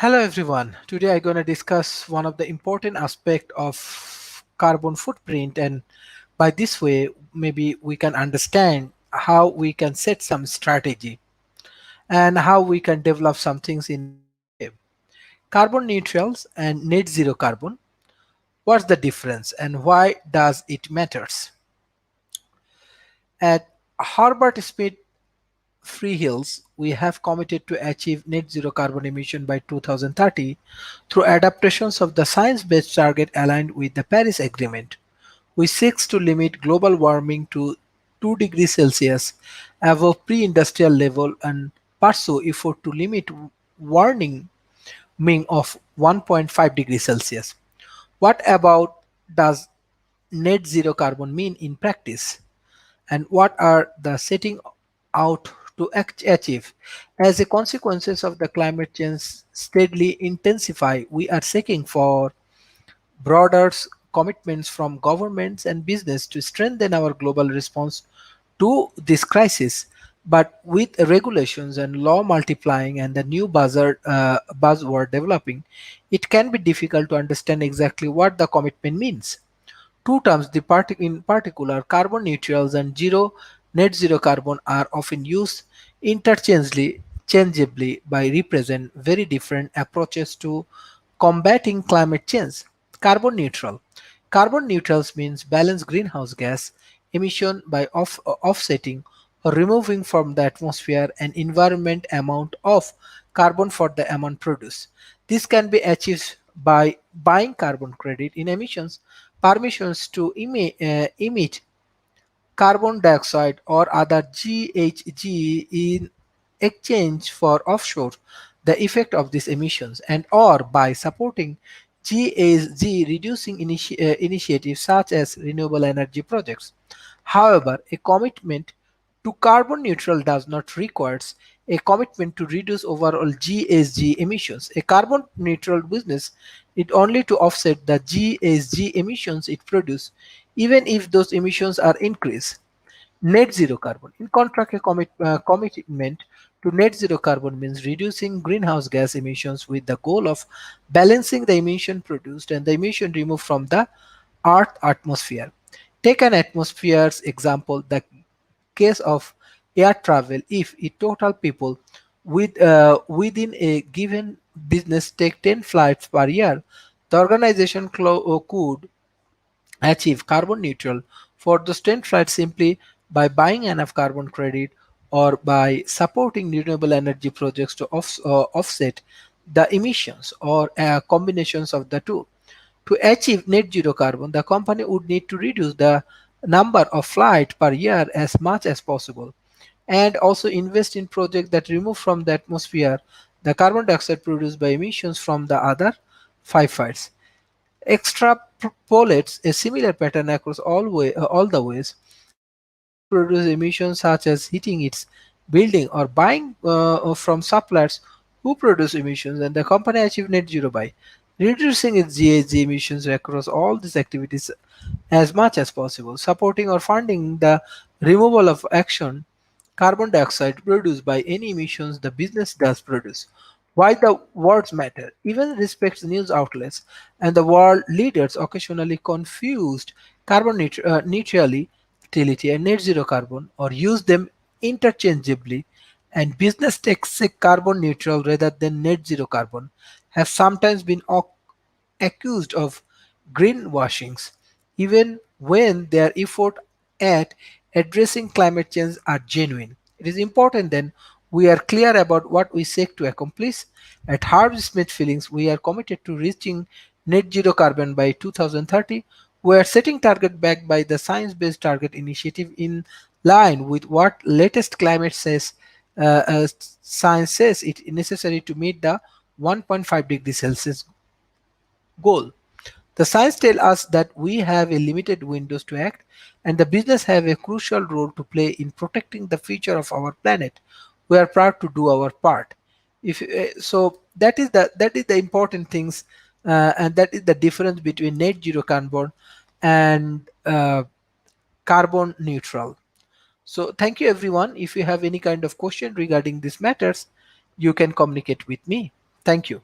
Hello everyone. Today I'm going to discuss one of the important aspect of carbon footprint, and by this way maybe we can understand how we can set some strategy and how we can develop some things in a better way. Carbon neutrals and net zero carbon. What's the difference and why does it matters? At Herbert Smith Free Hills, we have committed to achieve net zero carbon emission by 2030 through adaptations of the science-based target aligned with the Paris Agreement. We seek to limit global warming to 2 degrees Celsius above pre-industrial level and pursue effort to limit warming of 1.5 degrees Celsius. What about does net zero carbon mean in practice? And what are the setting out to achieve? As a consequences of the climate change steadily intensify, we are seeking for broader commitments from governments and business to strengthen our global response to this crisis. But with regulations and law multiplying and the new buzzword developing, it can be difficult to understand exactly what the commitment means. Two terms, in particular, carbon neutrals and net zero carbon, are often used interchangeably by represent very different approaches to combating climate change. Carbon neutral. Carbon neutrals means balance greenhouse gas emission by offsetting or removing from the atmosphere an environment amount of carbon for the amount produced. This can be achieved by buying carbon credit in emissions permissions to emit carbon dioxide or other GHG in exchange for offshore the effect of these emissions, and or by supporting GHG reducing initiatives such as renewable energy projects. However, a commitment to carbon neutral does not require a commitment to reduce overall GHG emissions. A carbon neutral business need only to offset the GHG emissions it produces, even if those emissions are increased. Net zero carbon. In contrast, a commitment to net zero carbon means reducing greenhouse gas emissions with the goal of balancing the emission produced and the emission removed from the Earth atmosphere. Take an atmosphere's example, the case of air travel. If a total people within a given business take 10 flights per year, the organization could achieve carbon neutral for those 10 flights simply by buying enough carbon credit or by supporting renewable energy projects to offset the emissions or combinations of the two. To achieve net zero carbon, the company would need to reduce the number of flights per year as much as possible and also invest in projects that remove from the atmosphere the carbon dioxide produced by emissions from the other five flights. Extrapolates a similar pattern across all the ways a company produces emissions such as heating its building or buying from suppliers who produce emissions, and the company achieves net zero by reducing its GHG emissions across all these activities as much as possible, supporting or funding the removal of action carbon dioxide produced by any emissions the business does produce. Why the words matter? Even respects news outlets and the world leaders occasionally confused neutrality and net zero carbon or use them interchangeably, and business takes say carbon neutral rather than net zero carbon have sometimes been accused of greenwashings, even when their effort at addressing climate change are genuine. It is important then we are clear about what we seek to accomplish. At Harvey Smith Feelings, we are committed to reaching net zero carbon by 2030. We are setting target backed by the Science-Based Target Initiative in line with what latest climate says science says it is necessary to meet the 1.5 degrees Celsius goal. The science tells us that we have a limited windows to act, and the business have a crucial role to play in protecting the future of our planet. We are proud to do our part. If so, that is the important things, and that is the difference between net zero carbon and carbon neutral. So, thank you everyone. If you have any kind of question regarding these matters, you can communicate with me. Thank you.